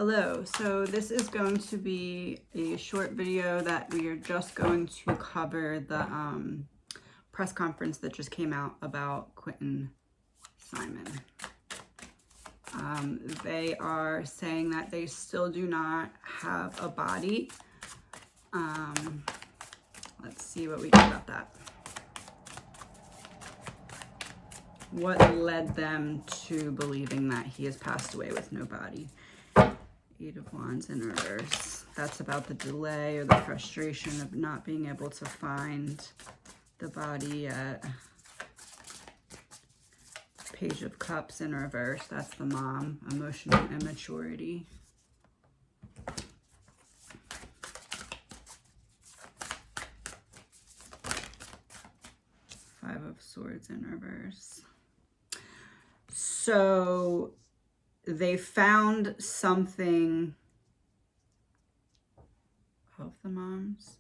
Hello, so this is going to be a short video that we are just going to cover the press conference that just came out about Quinton Simon. They are saying that they still do not have a body. Let's see what we get about that. What led them to believing that he has passed away with no body? Eight of Wands in reverse. That's about the delay or the frustration of not being able to find the body yet. Page of Cups in reverse. That's the mom. Emotional immaturity. Five of Swords in reverse. So they found something of the moms.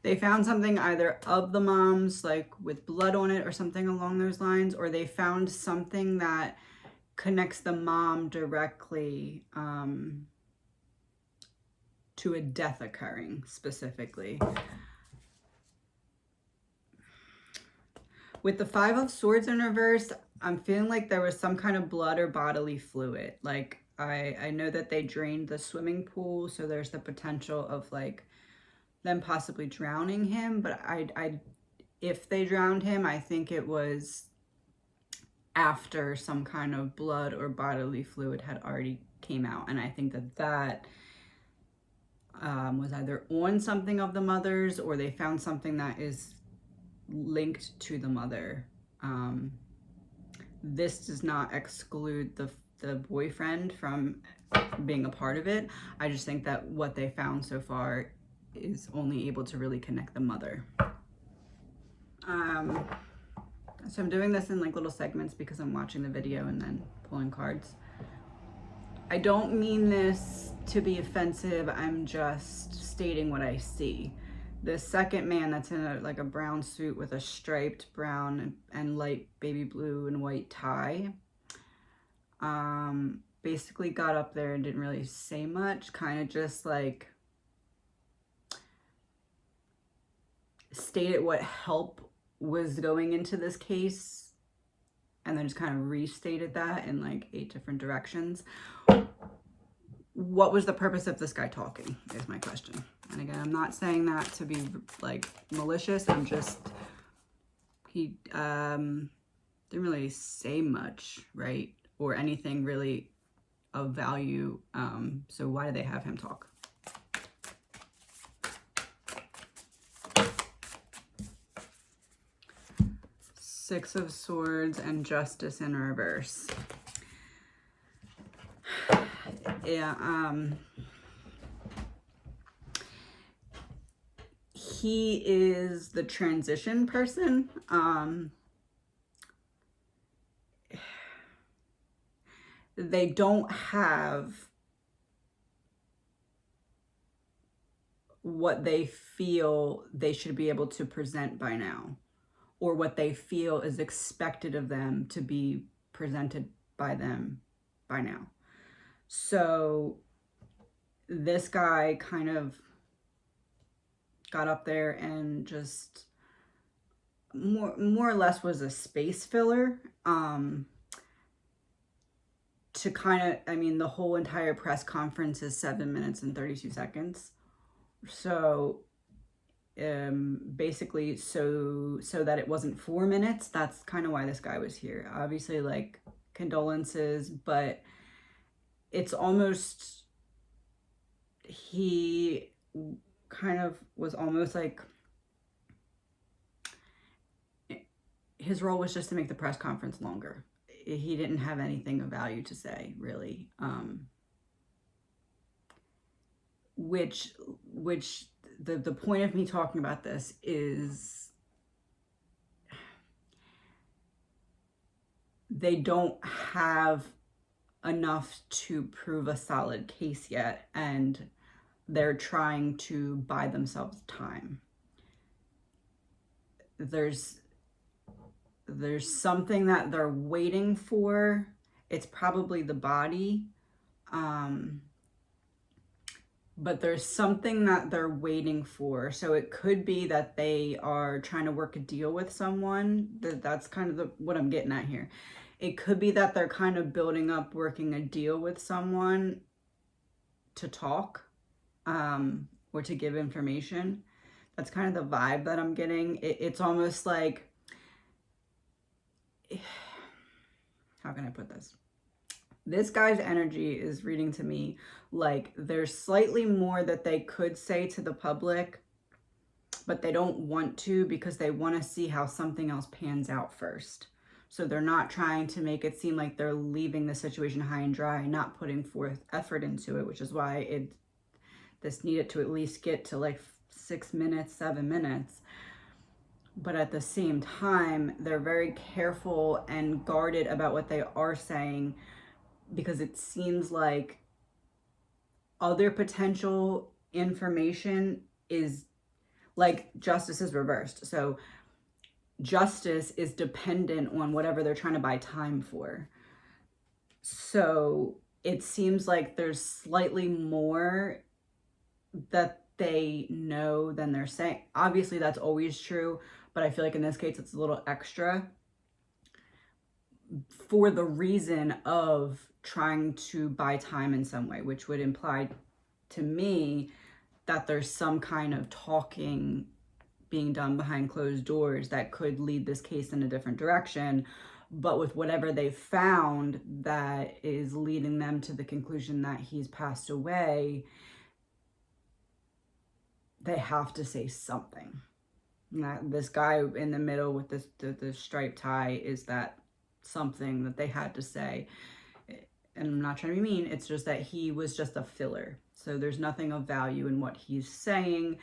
They found something either of the moms, like with blood on it or something along those lines, or they found something that connects the mom directly to a death occurring specifically. With the Five of Swords in reverse, I'm feeling like there was some kind of blood or bodily fluid. Like, I know that they drained the swimming pool, so there's the potential of, like, them possibly drowning him. But if they drowned him, I think it was after some kind of blood or bodily fluid had already came out. And I think that was either on something of the mother's, or they found something that is linked to the mother. This does not exclude the boyfriend from being a part of it. I just think that what they found so far is only able to really connect the mother. So I'm doing this in like little segments because I'm watching the video and then pulling cards. I don't mean this to be offensive. I'm just stating what I see. The second man that's in like a brown suit with a striped brown and light baby blue and white tie, basically got up there and didn't really say much, kind of just like stated what help was going into this case and then just kind of restated that in like 8 different directions. What was the purpose of this guy talking is my question. And again, I'm not saying that to be like malicious. I'm just, he didn't really say much, right? Or anything really of value. So why do they have him talk? Six of Swords and Justice in reverse. Yeah, he is the transition person. They don't have what they feel they should be able to present by now, or what they feel is expected of them to be presented by them by now. So this guy kind of got up there and just more or less was a space filler, to kind of, I mean, the whole entire press conference is 7 minutes and 32 seconds. So basically so that it wasn't 4 minutes, that's kind of why this guy was here. Obviously, like, condolences, but it's almost, he kind of was almost like his role was just to make the press conference longer. He didn't have anything of value to say, really. Which the point of me talking about this is they don't have enough to prove a solid case yet, and they're trying to buy themselves time. There's something that they're waiting for. It's probably the body, But there's something that they're waiting for. So it could be that they are trying to work a deal with someone. That's kind of what I'm getting at here. It could be that they're kind of building up, working a deal with someone to talk, or to give information. That's kind of the vibe that I'm getting. It's almost like, how can I put this? This guy's energy is reading to me like there's slightly more that they could say to the public, but they don't want to because they want to see how something else pans out first. So they're not trying to make it seem like they're leaving the situation high and dry, not putting forth effort into it, which is why this needed to at least get to like 6 minutes, 7 minutes. But at the same time, they're very careful and guarded about what they are saying, because it seems like other potential information is like justice is reversed. So justice is dependent on whatever they're trying to buy time for. So it seems like there's slightly more that they know than they're saying. Obviously, that's always true, but I feel like in this case, it's a little extra for the reason of trying to buy time in some way, which would imply to me that there's some kind of talking being done behind closed doors that could lead this case in a different direction. But with whatever they found that is leading them to the conclusion that he's passed away, they have to say something. That this guy in the middle with the striped tie is that something that they had to say. And I'm not trying to be mean, it's just that he was just a filler. So there's nothing of value in what he's saying.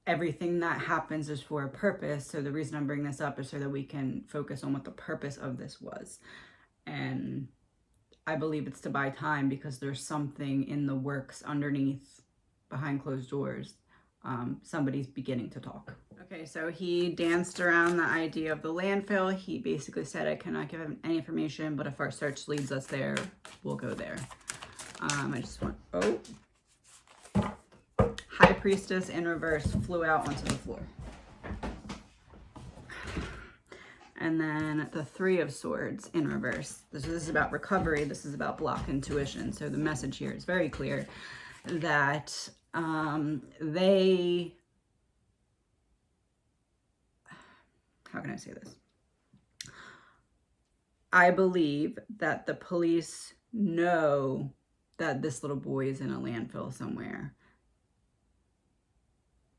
Everything that happens is for a purpose. So the reason I'm bringing this up is so that we can focus on what the purpose of this was. And I believe it's to buy time because there's something in the works underneath, behind closed doors. Somebody's beginning to talk. Okay, so he danced around the idea of the landfill. He basically said, I cannot give him any information, but if our search leads us there, we'll go there. I just want, High Priestess in reverse flew out onto the floor. And then the Three of Swords in reverse. This is about recovery. This is about block intuition. So the message here is very clear that they, how can I say this? I believe that the police know that this little boy is in a landfill somewhere.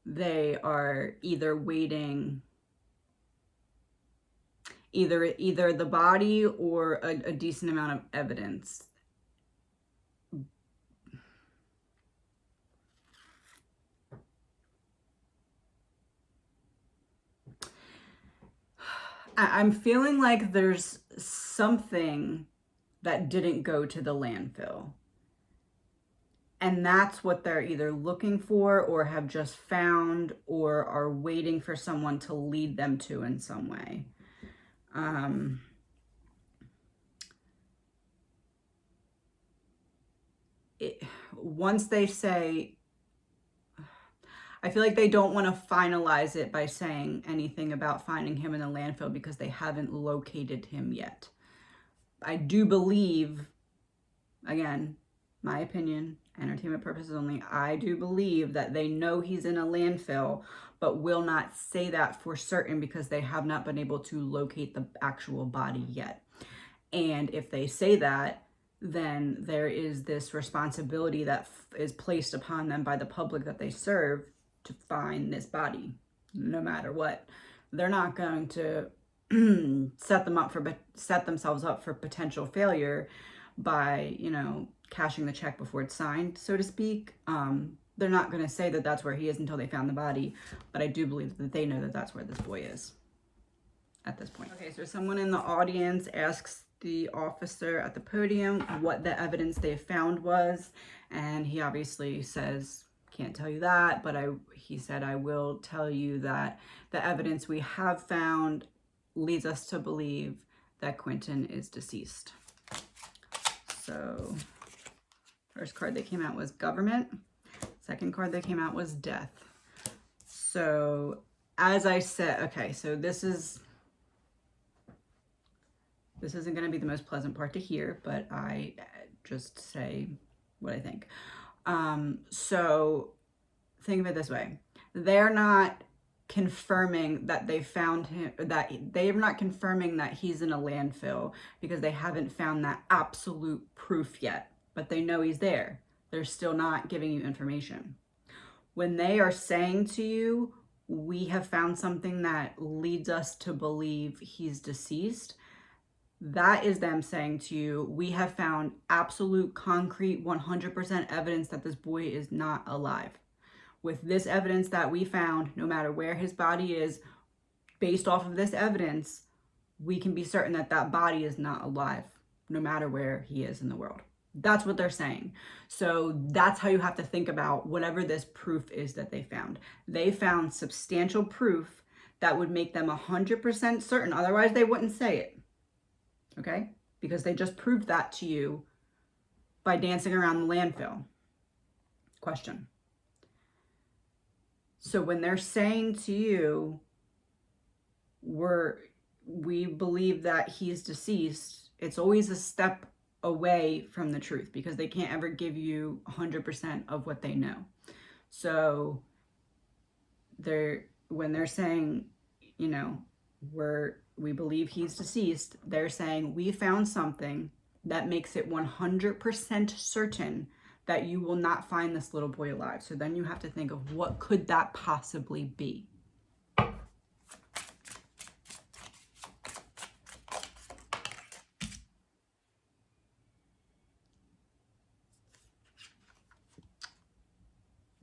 They are either waiting, either the body or a decent amount of evidence. I'm feeling like there's something that didn't go to the landfill. And that's what they're either looking for or have just found or are waiting for someone to lead them to in some way. Once they say, I feel like they don't want to finalize it by saying anything about finding him in the landfill because they haven't located him yet. I do believe, again, my opinion, entertainment purposes only, I do believe that they know he's in a landfill, but will not say that for certain because they have not been able to locate the actual body yet. And if they say that, then there is this responsibility that is placed upon them by the public that they serve to find this body, no matter what. They're not going to set themselves up for potential failure by, cashing the check before it's signed, so to speak. They're not going to say that that's where he is until they found the body, but I do believe that they know that that's where this boy is at this point. Okay, so someone in the audience asks the officer at the podium what the evidence they found was, and he obviously says, can't tell you that, but he said, I will tell you that the evidence we have found leads us to believe that Quinton is deceased. So First card that came out was government. Second card that came out was death. So as I said, okay, so this isn't going to be the most pleasant part to hear, but I just say what I think. So think of it this way. They're not confirming that they found him, that they're not confirming that he's in a landfill because they haven't found that absolute proof yet, but they know he's there. They're still not giving you information. When they are saying to you, we have found something that leads us to believe he's deceased, that is them saying to you, we have found absolute, concrete, 100% evidence that this boy is not alive. With this evidence that we found, no matter where his body is, based off of this evidence, we can be certain that that body is not alive, no matter where he is in the world. That's what they're saying. So that's how you have to think about whatever this proof is that they found. They found substantial proof that would make them 100% certain. Otherwise, they wouldn't say it. Okay? Because they just proved that to you by dancing around the landfill. Question. So when they're saying to you, we believe that he's deceased, it's always a step away from the truth because they can't ever give you 100% of what they know. So when they're saying, you know, we believe he's deceased, they're saying we found something that makes it 100% certain that you will not find this little boy alive. So then you have to think of what could that possibly be?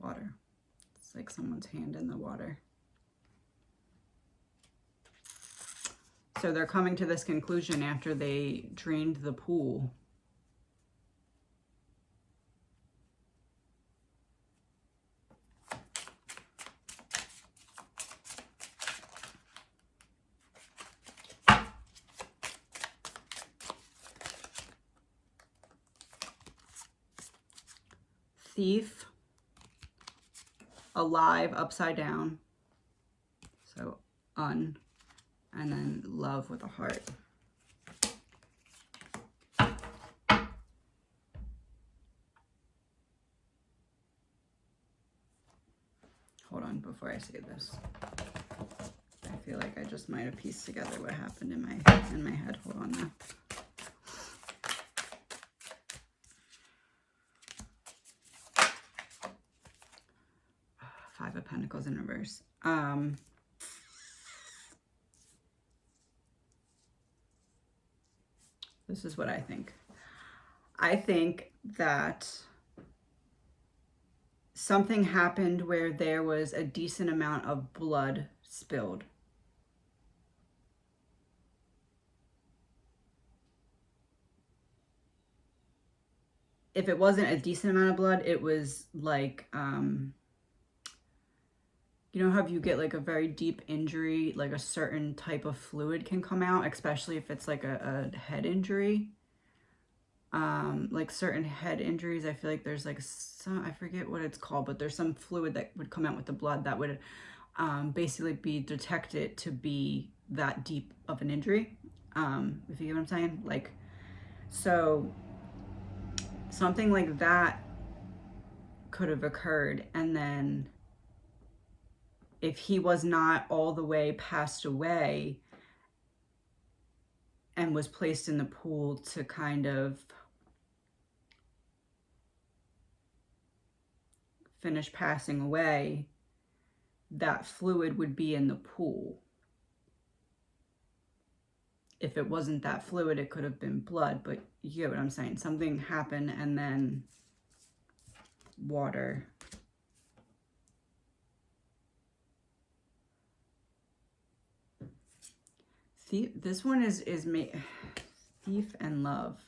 Water. It's like someone's hand in the water. So they're coming to this conclusion after they drained the pool. Thief, alive, upside down. So and then love with a heart. Hold on before I say this. I feel like I just might have pieced together what happened in my head. Hold on now. Five of Pentacles in reverse. This is what I think. I think that something happened where there was a decent amount of blood spilled. If it wasn't a decent amount of blood, it was like, you know how you get like a very deep injury, like a certain type of fluid can come out, especially if it's like a head injury. Like certain head injuries, I feel like there's like some, I forget what it's called, but there's some fluid that would come out with the blood that would basically be detected to be that deep of an injury. If you get what I'm saying? Like, so something like that could have occurred, and then if he was not all the way passed away and was placed in the pool to kind of finish passing away, that fluid would be in the pool. If it wasn't that fluid, it could have been blood, but you get what I'm saying. Something happened and then water. This one is thief and love.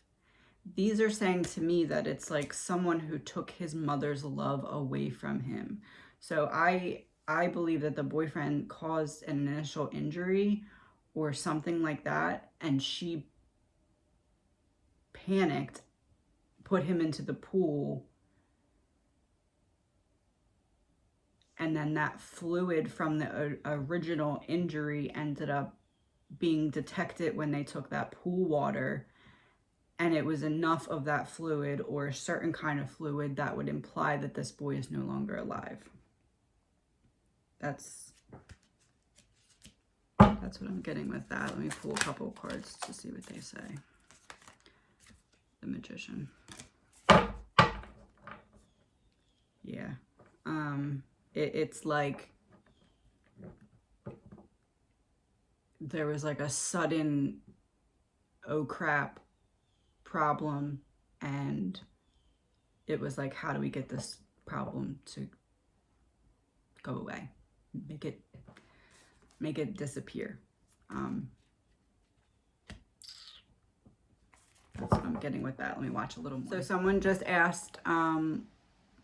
These are saying to me that it's like someone who took his mother's love away from him. So I believe that the boyfriend caused an initial injury or something like that, and she panicked put him into the pool, and then that fluid from the original injury ended up being detected when they took that pool water, and it was enough of that fluid or a certain kind of fluid that would imply that this boy is no longer alive. That's what I'm getting with that. Let me pull a couple of cards to see what they say. The Magician. Yeah. It's like there was like a sudden oh crap problem, and it was like, how do we get this problem to go away? Make it disappear. That's what I'm getting with that. Let me watch a little more. So someone just asked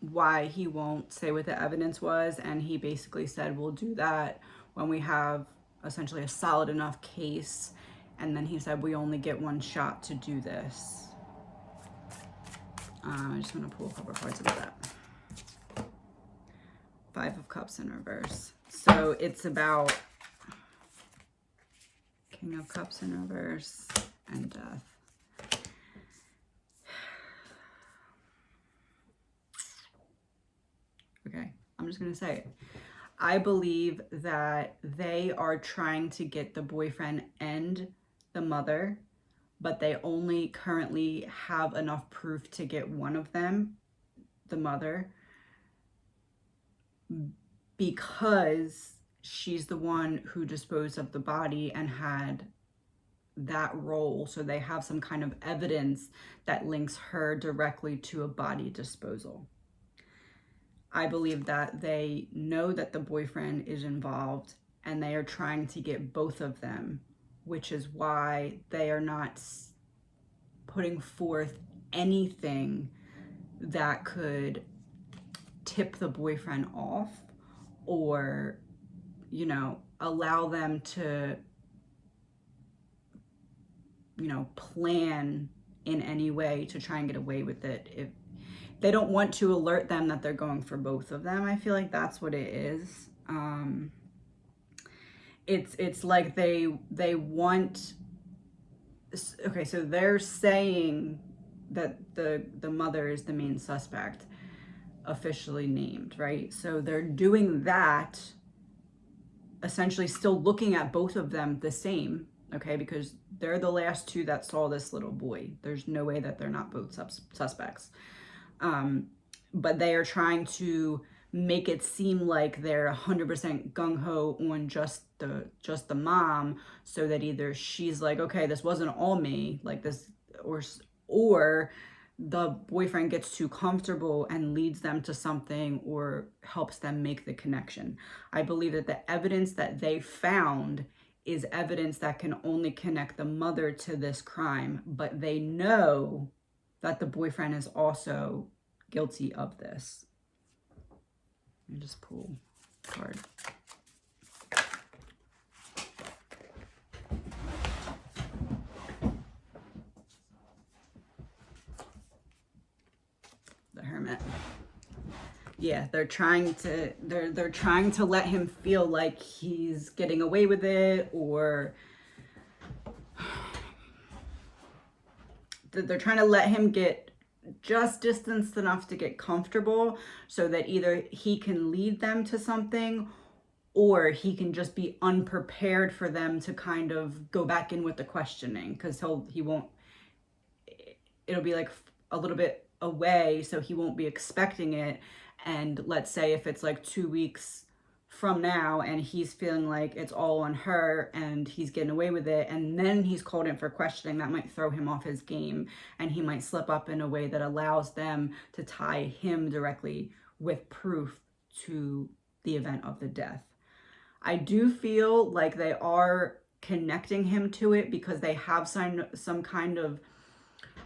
why he won't say what the evidence was, and he basically said we'll do that when we have essentially a solid enough case, and then he said we only get one shot to do this. I just want to pull a couple cards about that. 5 of Cups in reverse. So it's about King of Cups in reverse and Death. Okay, I'm just going to say it. I believe that they are trying to get the boyfriend and the mother, but they only currently have enough proof to get one of them, the mother, because she's the one who disposed of the body and had that role. So they have some kind of evidence that links her directly to a body disposal. I believe that they know that the boyfriend is involved and they are trying to get both of them, which is why they are not putting forth anything that could tip the boyfriend off or, you know, allow them to, you know, plan in any way to try and get away with it. If they don't want to alert them that they're going for both of them, I feel like that's what it is. It's like they want. Okay, so they're saying that the mother is the main suspect, officially named, right? So they're doing that, essentially still looking at both of them the same, okay, because they're the last two that saw this little boy. There's no way that they're not both suspects. But they are trying to make it seem like they're 100% gung-ho on just the mom, so that either she's like, okay, this wasn't all me, like this, or the boyfriend gets too comfortable and leads them to something or helps them make the connection. I believe that the evidence that they found is evidence that can only connect the mother to this crime, but they know that the boyfriend is also guilty of this. Let me just pull a card. The Hermit. Yeah, they're trying to let him feel like he's getting away with it, or they're trying to let him get just distanced enough to get comfortable, so that either he can lead them to something or he can just be unprepared for them to kind of go back in with the questioning, because it'll be like a little bit away, so he won't be expecting it. And let's say if it's like 2 weeks from now and he's feeling like it's all on her and he's getting away with it, and then he's called in for questioning, that might throw him off his game, and he might slip up in a way that allows them to tie him directly with proof to the event of the death. I do feel like they are connecting him to it because they have some kind of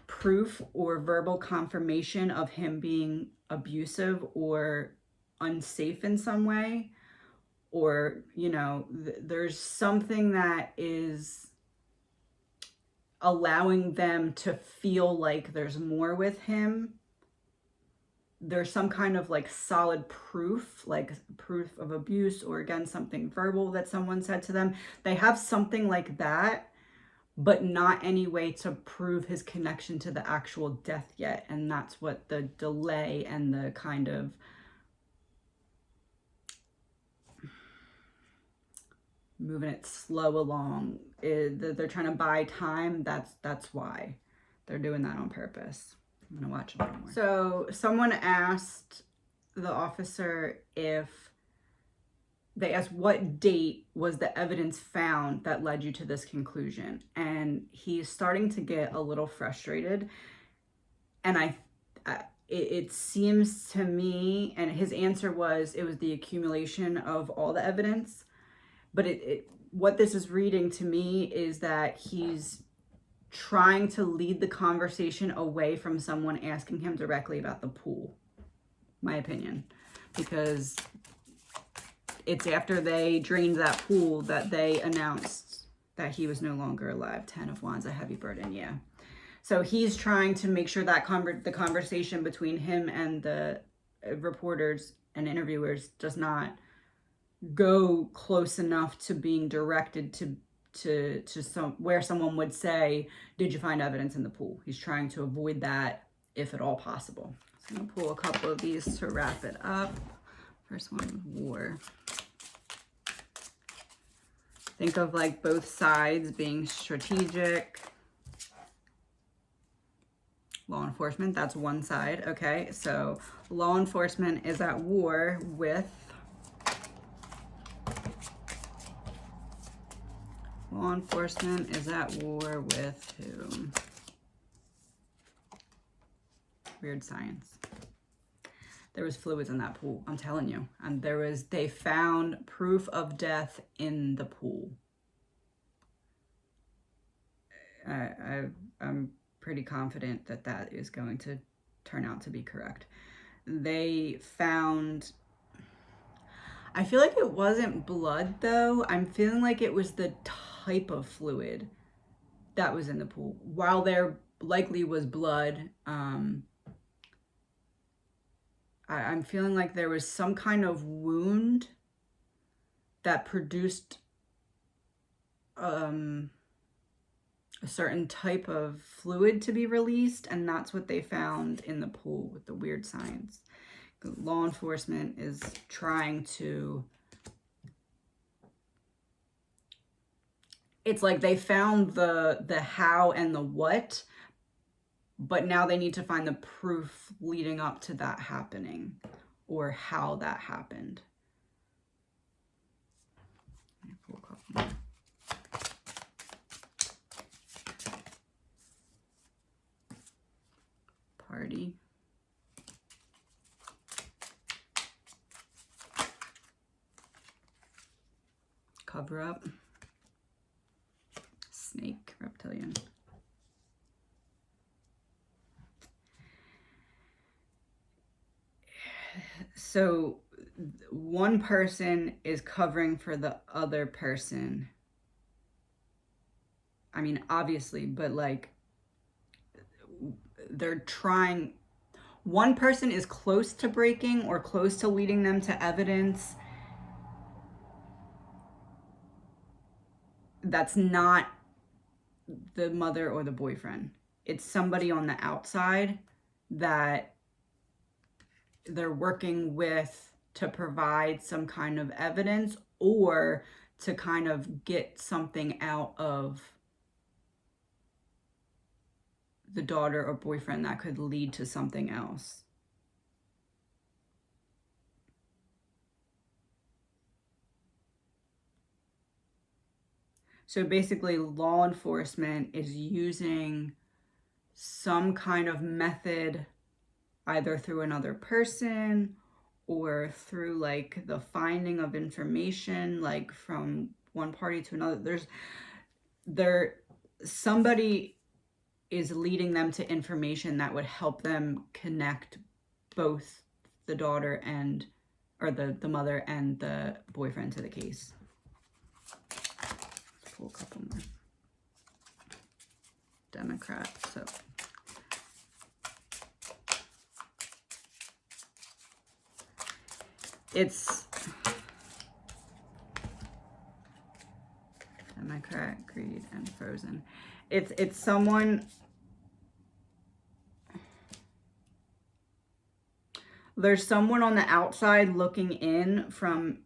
proof or verbal confirmation of him being abusive or unsafe in some way, or, you know, there's something that is allowing them to feel like there's more with him. There's some kind of like solid proof, like proof of abuse, or again, something verbal that someone said to them. They have something like that, but not any way to prove his connection to the actual death yet. And that's what the delay and the kind of moving it slow along is that they're trying to buy time. That's why they're doing that on purpose. I'm gonna watch a little more. So someone asked the officer they asked what date was the evidence found that led you to this conclusion, and he's starting to get a little frustrated. And it seems to me, and his answer was it was the accumulation of all the evidence. But what this is reading to me is that he's trying to lead the conversation away from someone asking him directly about the pool, my opinion, because it's after they drained that pool that they announced that he was no longer alive. 10 of Wands, a heavy burden, yeah. So he's trying to make sure that the conversation between him and the reporters and interviewers does not go close enough to being directed to where someone would say, did you find evidence in the pool? He's trying to avoid that if at all possible. So I'm gonna pull a couple of these to wrap it up. First one, war. Think of like both sides being strategic. Law enforcement, that's one side. Okay, so law enforcement is at war with law enforcement is at war with who? Weird science. There was fluids in that pool, I'm telling you. And they found proof of death in the pool. I'm pretty confident that that is going to turn out to be correct. They found, I feel like it wasn't blood though. I'm feeling like it was the type of fluid that was in the pool. While there likely was blood, I'm feeling like there was some kind of wound that produced a certain type of fluid to be released, and that's what they found in the pool with the weird science. Law enforcement is trying to, it's like they found the how and the what, but now they need to find the proof leading up to that happening, or how that happened. Pull a couple more. Party. Cover up. Snake, reptilian. So one person is covering for the other person. I mean, obviously, but like they're trying, one person is close to breaking or close to leading them to evidence that's not the mother or the boyfriend. It's somebody on the outside that they're working with to provide some kind of evidence, or to kind of get something out of the daughter or boyfriend that could lead to something else. So basically, law enforcement is using some kind of method, either through another person or through like the finding of information, like from one party to another. Somebody is leading them to information that would help them connect both the daughter and, or the mother and the boyfriend to the case. Let's pull a couple more. Democrat. So it's Democrat, greed, and frozen. It's someone. There's someone on the outside looking in from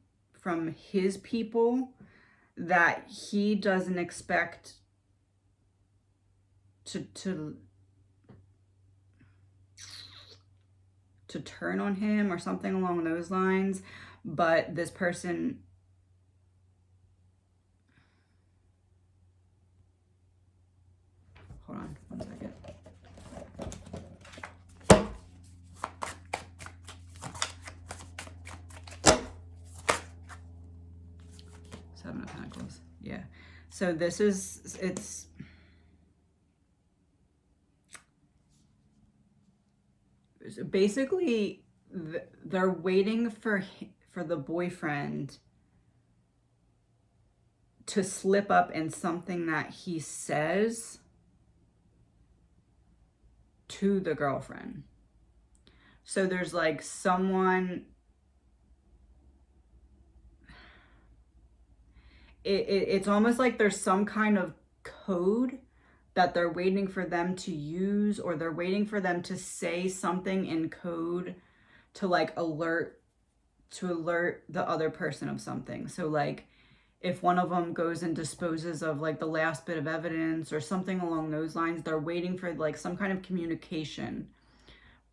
his people that he doesn't expect to turn on him or something along those lines. But this person, hold on one second. Seven of Pentacles. Yeah. So this is, it's basically they're waiting for the boyfriend to slip up in something that he says to the girlfriend. So there's like someone, it's almost like there's some kind of code that they're waiting for them to use, or they're waiting for them to say something in code to like alert the other person of something. So like if one of them goes and disposes of like the last bit of evidence or something along those lines, they're waiting for like some kind of communication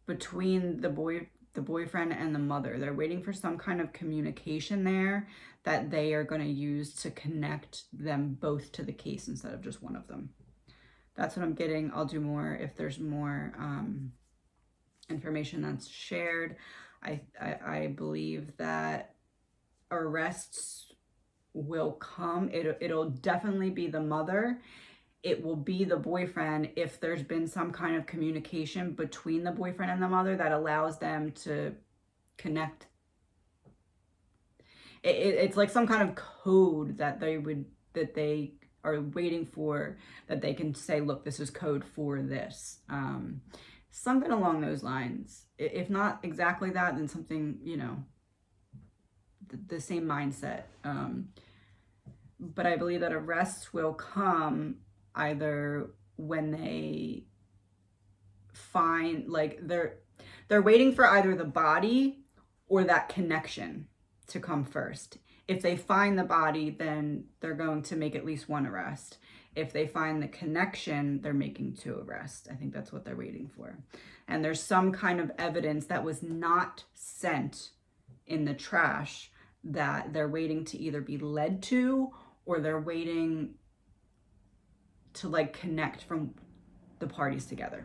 between the boyfriend and the mother. They're waiting for some kind of communication there that they are going to use to connect them both to the case instead of just one of them. That's what I'm getting. I'll do more if there's more information that's shared. I believe that arrests will come. It'll definitely be the mother. It will be the boyfriend if there's been some kind of communication between the boyfriend and the mother that allows them to connect. It's like some kind of code that they are waiting for, that they can say, look, this is code for this. Something along those lines. If not exactly that, then something, you know, the same mindset. But I believe that arrests will come either when they find, like, they're waiting for either the body or that connection to come first. If they find the body, then they're going to make at least one arrest. If they find the connection, they're making 2 arrests. I think that's what they're waiting for. And there's some kind of evidence that was not sent in the trash that they're waiting to either be led to, or they're waiting to like connect from the parties together.